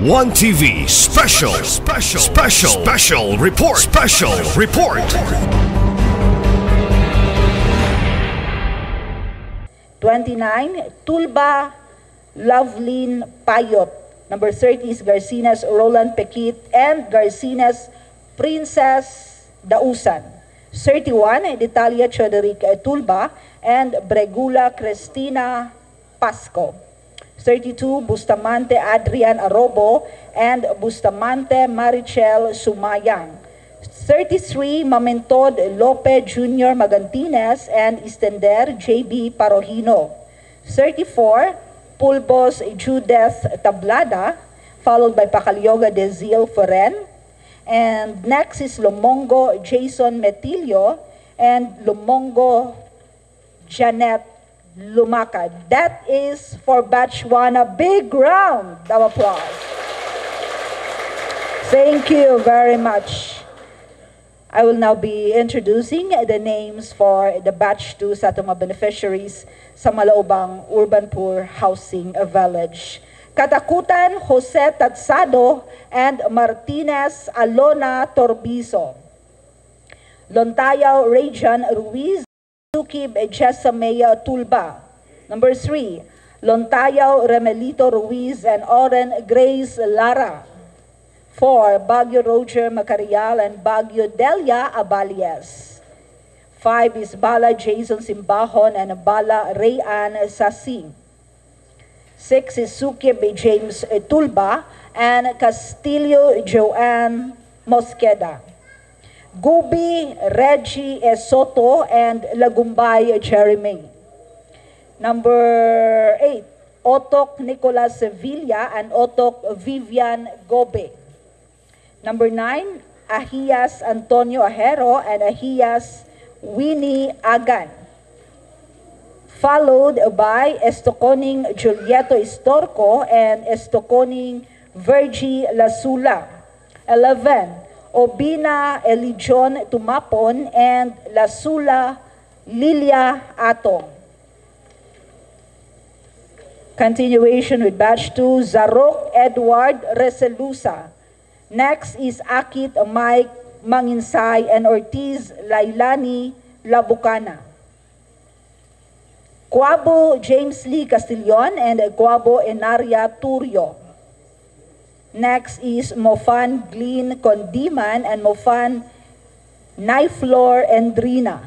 One TV special report. 29, Tulba Loveline Payot. Number 30 is Garcinas Roland Pequit and Garcinas Princess Dausan. 31, Detalia Choderic Tulba and Bregula Cristina Pasco. 32, Bustamante Adrian Arobo and Bustamante Marichel Sumayang. 33, Mamentod Lope Jr. Magantines and Istender J.B. Parojino. 34, Pulbos Judith Tablada, followed by Pacalyoga de Zil Ferren. And next is Lumongo Jason Metilio and Lumongo Janet Lumacad. That is for batch 1. A big round of applause. Thank you very much. I will now be introducing the names for the batch 2 sa atong mga beneficiaries sa Malaubang Urban Poor Housing Village. Katakutan Jose Tatsado and Martinez Alona Torbizo. Lontayaw Rajan Ruiz, Sukib Jesamea Tulba. Number 3, Lontayaw Remelito Ruiz and Oren Grace Lara. 4, Baguio Roger Macarial and Baguio Delia Abalias. 5 is Bala Jason Simbahon and Bala Rayan Sasing. 6 is Sukib James Tulba and Castillo Joanne Mosqueda. Gubi Reggie Soto and Lagumbay Jeremy. Number 8, Otok Nicolas Sevilla and Otok Vivian Gobe. Number 9, Ahias Antonio Ajero and Ahias Winnie Agan. Followed by Estoconing Julieto Istorco and Estoconing Virgie Lasula. 11, Obina Elijon Tumapon and Lasula Lilia Atong. Continuation with batch 2, Zarok Edward Reselusa. Next is Akit Mike Manginsay and Ortiz Lailani Labucana. Cuabo James Lee Castillon and Cuabo Enaria Turio. Next is Mofan Glean Condiman and Mofan Naiflor Endrina.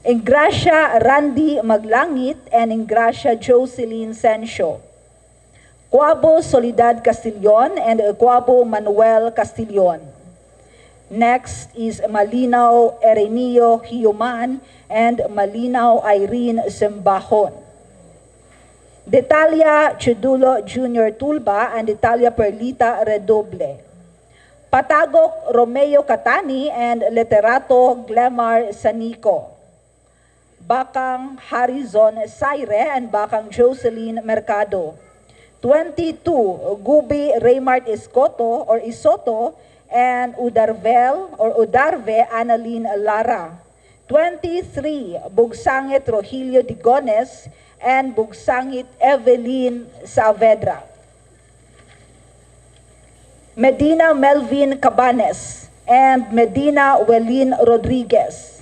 Ingracia Randy Maglangit and Ingracia Jocelyn Sencio. Cuabo Solidad Castillon and Cuabo Manuel Castillon. Next is Malinaw Erenio Hiuman and Malinaw Irene Sembahon. Detalia Chudulo Jr. Tulba and Detalia Perlita Redoble. Patagok Romeo Catani and Literato Glemar Sanico. Bakang Harizon Saire and Bakang Jocelyn Mercado. 22, Gubi Raymart Escoto or Isoto and Udarve Annalyn Lara. 23, Bugsangit Rogelio Digones and Bugsangit Evelyn Saavedra. Medina Melvin Cabanes and Medina Welin Rodriguez.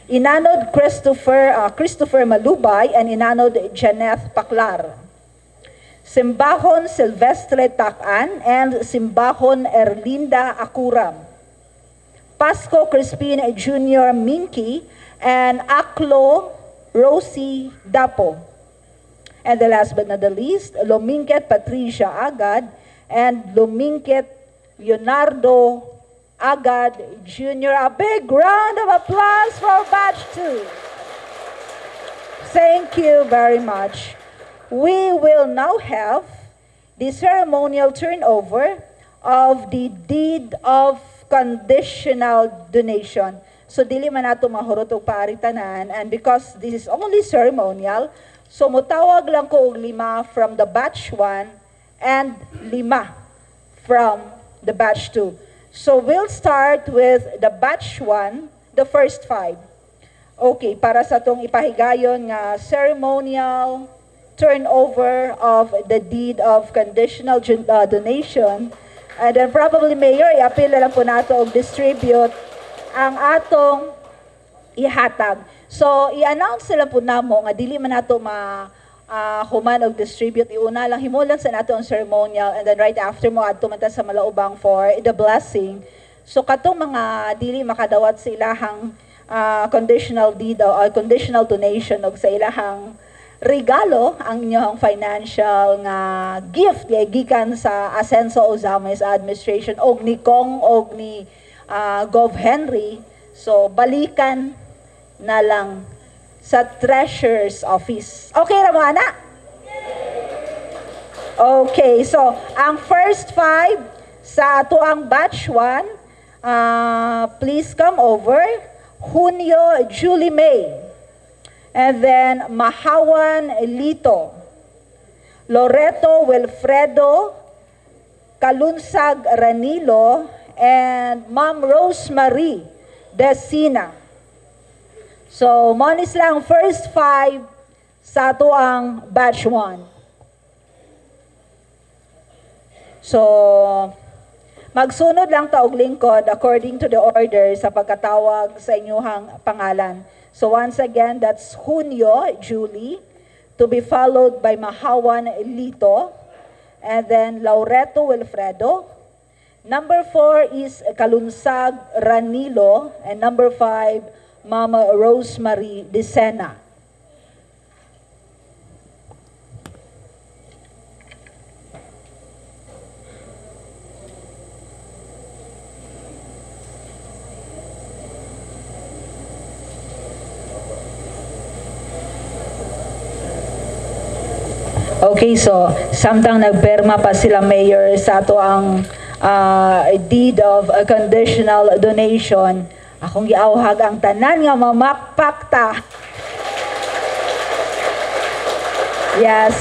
Inanod Christopher Malubay and Inanod Janeth Paclar. Simbahon Silvestre Takan and Simbahon Erlinda Akuram. Pasco Crispin Jr. Minky and Aklo Rosie Dapo. And the last but not the least, Lominket Patricia Agad and Lominket Leonardo Agad Jr. A big round of applause for batch 2. Thank you very much. We will now have the ceremonial turnover of the deed of conditional donation. So dili man nato mahurot og paaritanan, and because this is only ceremonial, so mutawag lang ko og 5 from the batch 1 and 5 from the batch 2. So we'll start with the batch 1, the first 5. Okay, para sa tong ipahigayon nga ceremonial turnover of the deed of conditional donation. And then probably, Mayor, i-appeal na lang po nato og distribute ang atong ihatag. So, i-announce na lang po namo nga dili man nato human og distribute. Iuna lang, himulan sa nato ang ceremonial, and then right after mo adto man ta sa Malaubang for the blessing. So, katong mga dili makadawat sa ilahang conditional deed o conditional donation og sa ilahang regalo ang inyong financial nga gift gikan sa Asenso Ozamis administration og ni Kong og ni Gov Henry. So balikan na lang sa Treasurer's Office. Okay ra mo ana? Okay, so ang first 5 sa ato ang batch 1, please come over. Junio Julie May. And then Mahawan Lito, Loreto Wilfredo, Kalunsag Ranilo, and Ma'am Rosemary Desina. So, monis lang first 5 sa ato ang batch 1. So, magsunod lang ta og lingkod according to the order sa pagkatawag sa inyong pangalan. So once again, that's Junio Julie, to be followed by Mahawan Lito, and then Laureto Wilfredo. Number 4 is Kalunsag Ranilo, and number 5, Mama Rosemary Desena. Okay, so samtang nagperma pa sila mayor sa ato ang deed of a conditional donation, akong giawhag ang tanan nga mamakpak ta. Yes.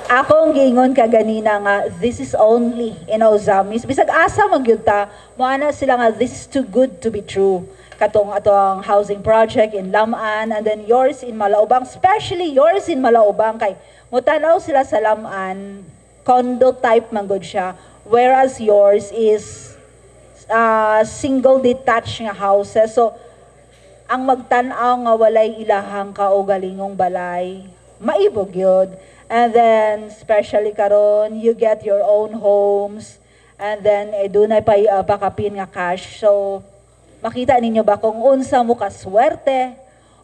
Akong giingon kaganina nga this is only in Ozamis. Bisag asa magyud ta, moana sila nga this is too good to be true. Katong atong housing project in Lamaan, and then yours in Malaubang, especially yours in Malaubang, kay mutanaw sila sa Lamaan, condo type man gud siya, whereas yours is single detached nga houses. So ang magtan-aw nga walay ilahang kaugalingong balay, maibog yun. And then especially karon you get your own homes, and then dunay pa pakapin nga cash. So makita ninyo ba kung unsa mo kaswerte,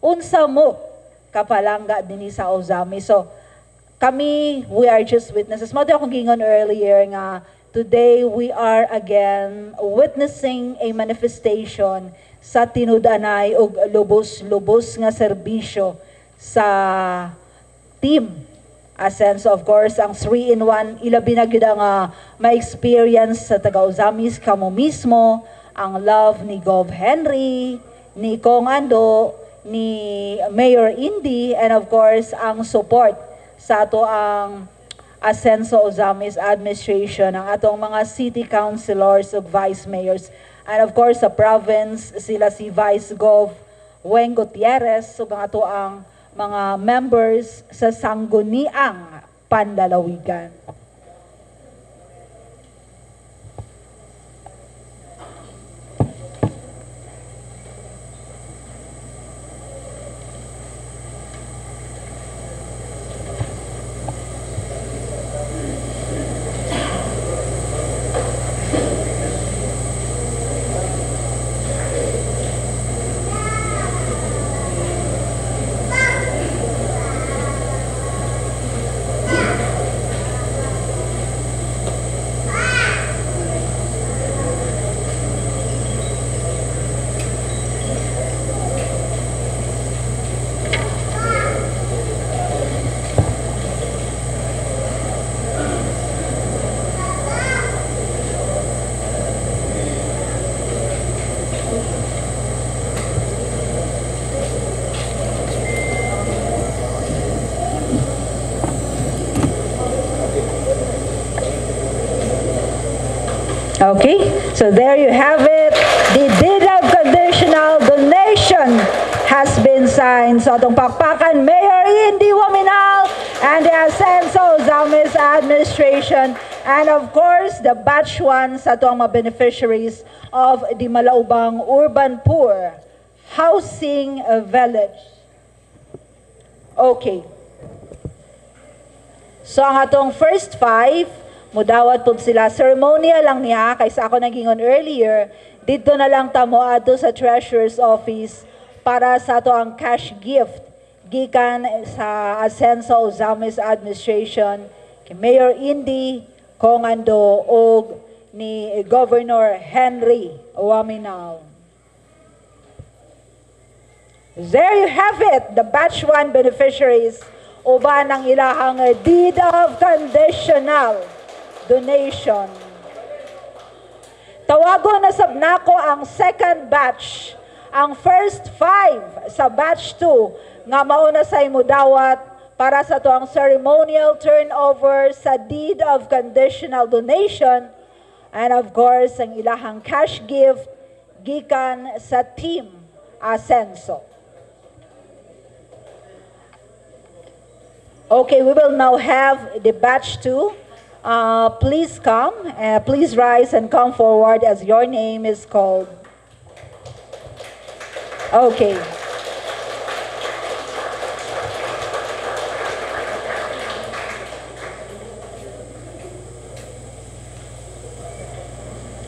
unsa mo kapalangga dinhi sa Ozamis. So kami, we are just witnesses. Mao akong gingon earlier nga today we are again witnessing a manifestation sa tinud-anay og lubos-lubos nga serbisyo sa team Asenso. Of course, ang 3-in-1 ilabi na gyud nga ma-experience sa taga Ozamis kamo mismo, ang love ni Gov Henry, ni Kong Ando, ni Mayor Indy, and of course ang support sa ato ang Asenso Ozamis administration, ang atong mga city councilors ug vice mayors, and of course sa province sila si Vice Gov Weng Gutierrez ug ang ato ang mga members sa Sangguniang Panlalawigan. Okay, so there you have it. The deed of conditional donation has been signed. So atong pakpakan, Mayor Indy Waminal, and the Ascenso Ozamis administration, and of course, the batch 1 sa ito ang mga beneficiaries of the Malaubang Urban Poor Housing Village. Okay. So ang atong first 5, mudawat po sila. Ceremonial lang niya, kaysa ako nagingon earlier, dito na lang tamo ato sa Treasurer's Office para sa ato ang cash gift gikan sa Ascenso Ozamis administration kay Mayor Indy Kongando o ni Governor Henry Waminal. There you have it, the batch 1 beneficiaries uban ng ilahang deed of conditional donation. Tawagon na sabnako ang second batch, ang first 5 sa batch 2 nga mauna sa imudawat para sa tuang ceremonial turnover sa deed of conditional donation and of course ang ilahang cash gift gikan sa team Ascenso. Okay, we will now have the batch 2. Please come, please rise and come forward as your name is called. Okay.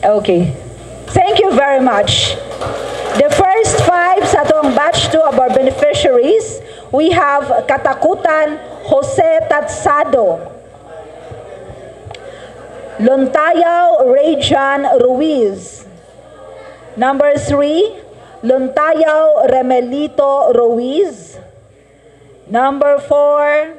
Okay. Thank you very much. The first 5 sa atong batch 2 of our beneficiaries, we have Katakutan Jose Tatsado, Luntayaw Rayjan Ruiz. Number 3, Luntayaw Remelito Ruiz. Number 4,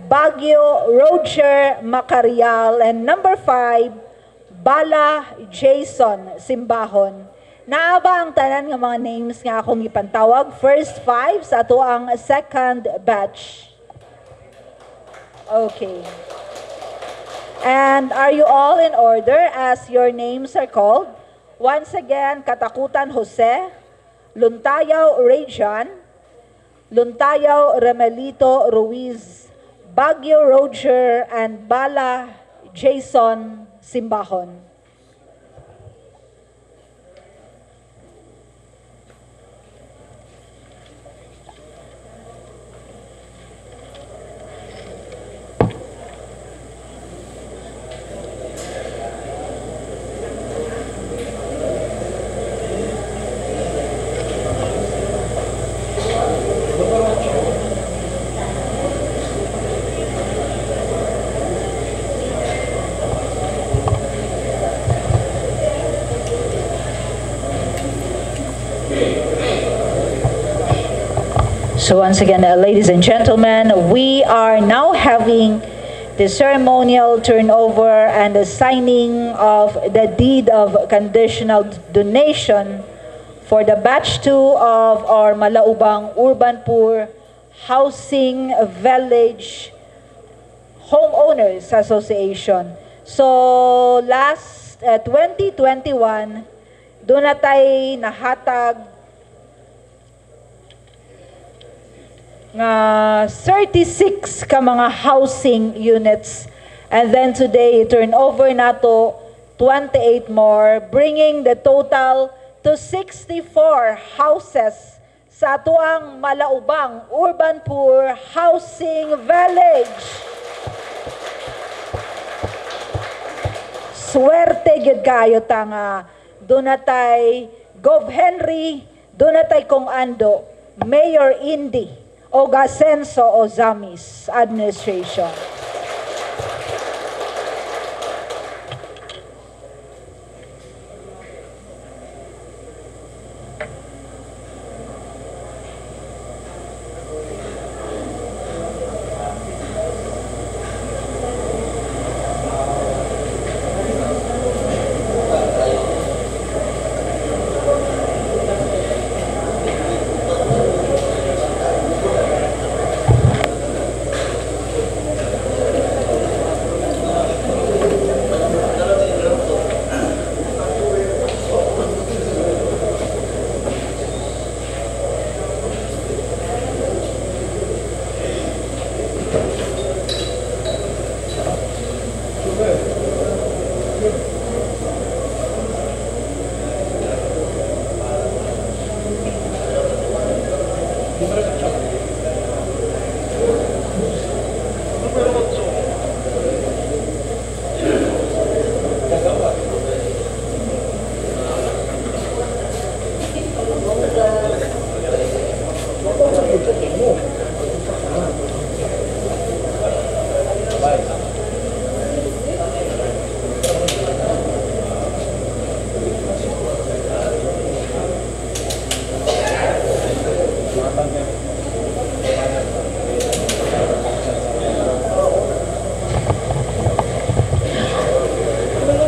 Baguio Roger Macarial. And number 5, Bala Jason Simbahon. Naaba ang tanan ng mga names nga akong ipantawag. First 5 sa ato ang second batch. Okay. And are you all in order as your names are called? Once again, Katakutan Jose, Luntayaw Rayjan, Luntayaw Remelito Ruiz, Baguio Roger, and Bala Jason Simbahon. So once again, ladies and gentlemen, we are now having the ceremonial turnover and the signing of the deed of conditional donation for the batch 2 of our Malaubang Urban Poor Housing Village Homeowners Association. So last 2021, doon na tayo nahatag nga 36 ka mga housing units, and then today turnover nato 28 more, bringing the total to 64 houses sa atuang Malaubang Urban Poor Housing Village. Swerte gyud kayo tanga dunatay Gov Henry, dunatay Kong Ando, Mayor Indy o Ascenso Ozamis administration.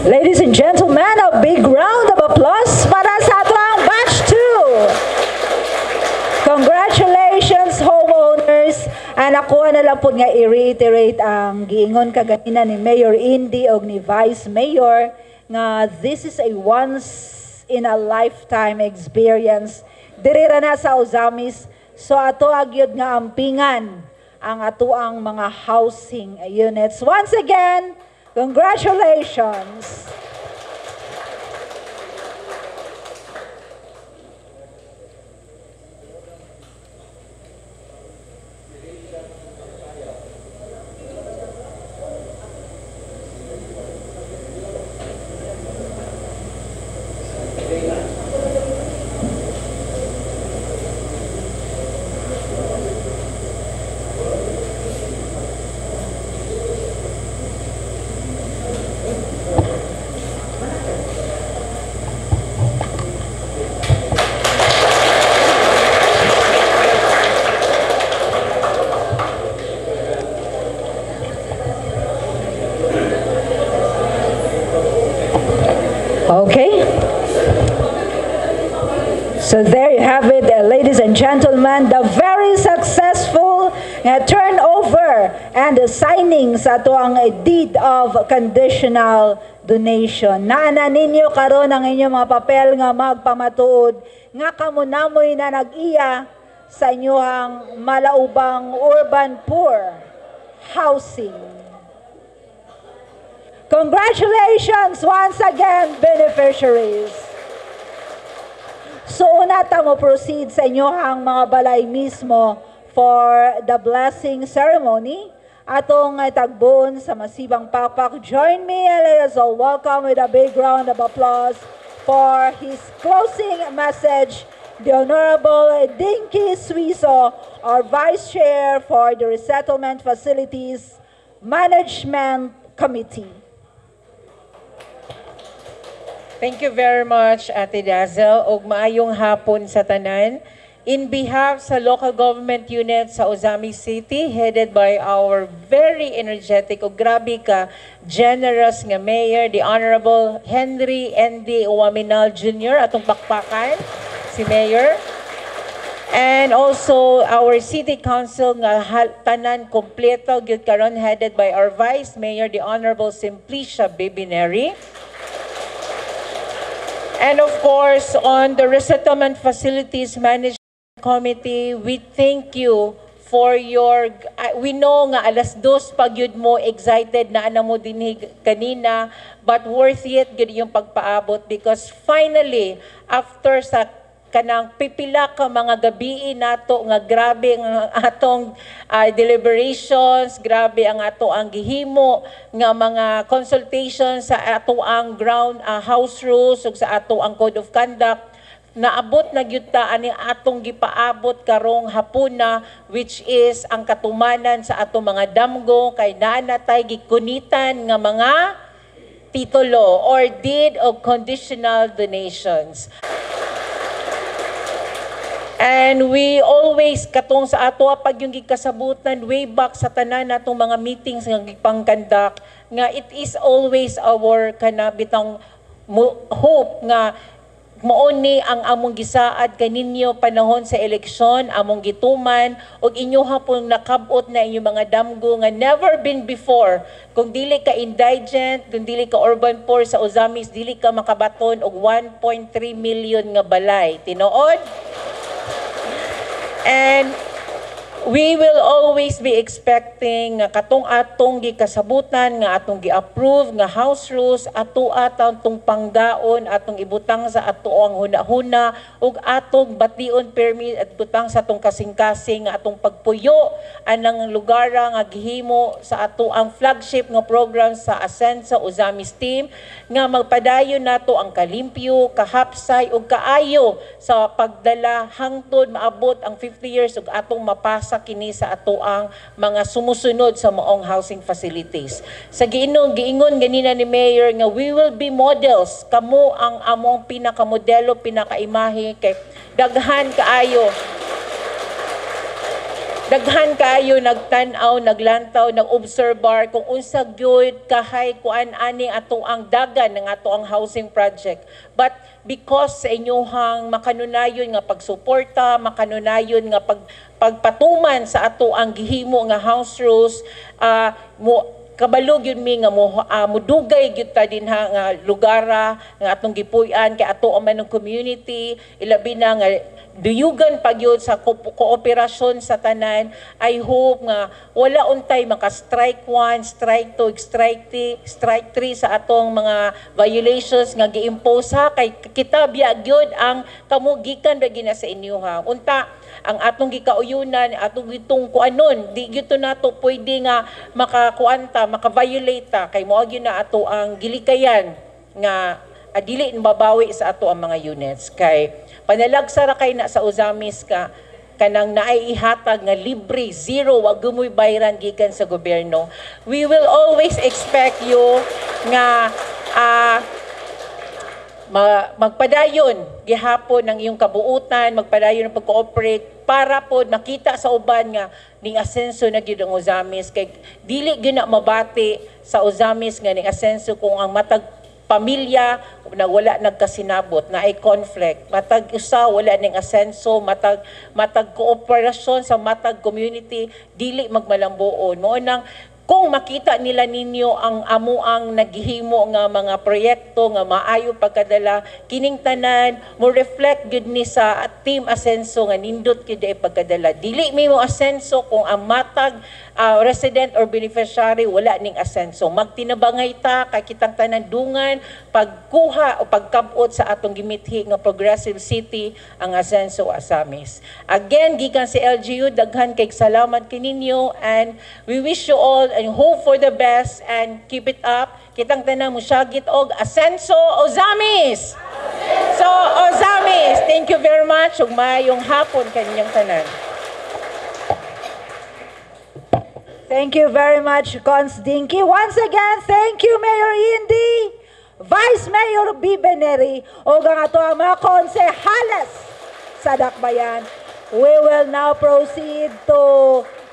Ladies and gentlemen, a big round of applause para sa atong batch 2. Congratulations, homeowners. Ako na lang po nga i-reiterate ang giingon kaganina ni Mayor Indy o ni Vice Mayor nga this is a once in a lifetime experience. Diri ra na sa Ozamis, so ato agyod nga ampingan ang atuang mga housing units. Once again, congratulations. Okay. So there you have it, ladies and gentlemen, the very successful turnover and the signing sa tuang deed of conditional donation. Naana ninyo karon ang inyong mga papel nga magpamatuod nga kamunamoy na nag-iya sa inyong malaubang urban poor housing. Congratulations once again, beneficiaries. So una ta mo proceed sa inyohang mga balay mismo for the blessing ceremony. Atong tagbuon sa masibang pakpak. Join me and let us all welcome with a big round of applause for his closing message, the Honorable Dinky Suizo, our Vice Chair for the Resettlement Facilities Management Committee. Thank you very much, Ate Dazzle, ug maayong hapon sa tanan. In behalf sa local government unit sa Ozamis City, headed by our very energetic o grabe ka generous nga mayor, the Honorable Henry N.D. Uwaminal Jr., atong pakpakan, si Mayor. And also our City Council nga tanan kompleto gyud karon, headed by our Vice Mayor, the Honorable Simplicia Bibineri. And of course, on the Resettlement Facilities Management Committee, we thank you for your, we know nga alas 2 pag yun mo excited na ana mo din kanina, but worth it yun yung pagpaabot because finally, after sa kanang pipila ka mga gabi nato nga grabe ang atong deliberations, grabe ang ato ang gihimo nga mga consultations sa ato ang ground house rules ug sa ato ang code of conduct, naabot na gyud ta ani atong gipaabot karong hapuna, which is ang katumanan sa ato mga damgo kay naa na tay gikunitan nga mga titulo or deed of conditional donations. And we always katong sa ato pag yung gikasabutan way back sa tanan natong mga meetings nga gipangkandak nga it is always our kanabitang hope nga mauni ang among gisaad kaninyo panahon sa eleksyon, among gituman ug inyo hapon nakabot na inyong mga damgo nga never been before. Kung dili ka indigent, kung dili ka urban poor sa Ozamis, dili ka makabaton og 1.3 million nga balay. Tinuod? And we will always be expecting nga katong atong gikasabutan nga atong gi-approve nga house rules ato atong pangdaon atong ibutang sa ato ang hunahuna ug atong bation permit at butang sa atong kasing-kasing nga atong pagpuyo anang lugar nga gihimo sa ato ang flagship nga program sa Ascend sa Ozamis team nga magpadayon nato ang kalimpyo, kahapsay ug kaayo sa pagdala hangtod maabot ang 50 years ug atong mapasa kini sa ato ang mga sumusunod sa maong housing facilities. Sa giingon ganina ni Mayor nga we will be models, kamo ang among pinakamodelo, pinakaimahe kay daghan kaayo. daghan kayo nagtan-aw, naglantaw, nag-observer kung unsa gyud kahay kuan ani ato ang dagan ng ato ang housing project. But because sa inyong makanunayon nga pagsuporta, makanunayon nga pagpatuman sa ato ang gihimo nga house rules, kabalo gyud mi nga mudugay gyud ta dinha nga lugara nga atong gipuy-an kay ato man ng community, ilabi na nga duyugan pagyud sa kooperasyon sa tanan. I hope nga wala untay maka-strike 1, strike 2, strike 3 sa atong mga violations nga gi-impose ha kay kita biya gyud ang kamugikan ra gina sa inyo ha. Unta ang atong gikauyunan, atong gitong kuanon, di gyud nato pwede nga makakuanta, maka-violate ta kay mao gyud na ato ang gilikayan nga dili mabawi sa ato ang mga units. Kay panalagsa ra kay na sa Ozamis ka kanang naay ihatag nga libre, zero, wag gumoy bayran gikan sa gobyerno. We will always expect you nga magpadayon gihapon ng iyong kabuutan, magpadayon ng pag-cooperate para pod makita sa uban nga ning asenso na gyud ang Ozamis. Kay dili gyud na mabati sa Ozamis nga ning asenso kung ang matag pamilya na wala nagkasinabot, na ay conflict, matag usa wala ning asenso, matag kooperasyon sa matag community, dili magmalambuon. Mao nang kung makita nila ninyo ang amuang naghihimo nga mga proyekto nga maayo pagkadala, kining tanan mo reflect gud ni sa team asenso nga nindot gyud ay pagkadala. Dili mi mo asenso kung ang matag resident or beneficiary wala ning asenso. Magtinabangay ta kay kitang tanan dungan pagkuha o pagkabot sa atong gimithi nga progressive city ang asenso Ozamis. Again, gikan si LGU, daghan kay salamat kininyo, and we wish you all and hope for the best and keep it up. Kitang tanan musyagit og asenso Ozamis. So Ozamis, thank you very much ug maayong hapon kaninyong tanan. Thank you very much, Cons Dinky. Once again, thank you, Mayor Indy, Vice Mayor Bibeneri, o ang ato ang mga konsehales sa Dakbayan. We will now proceed to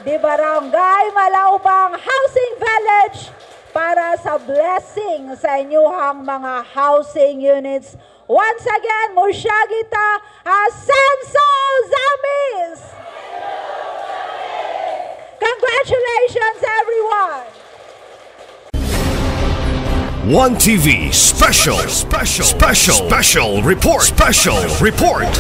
the Barangay Malaubang Housing Village para sa blessing sa inyong mga housing units. Once again, musyagita, asenso Ozamis! Congratulations, everyone! One TV special report.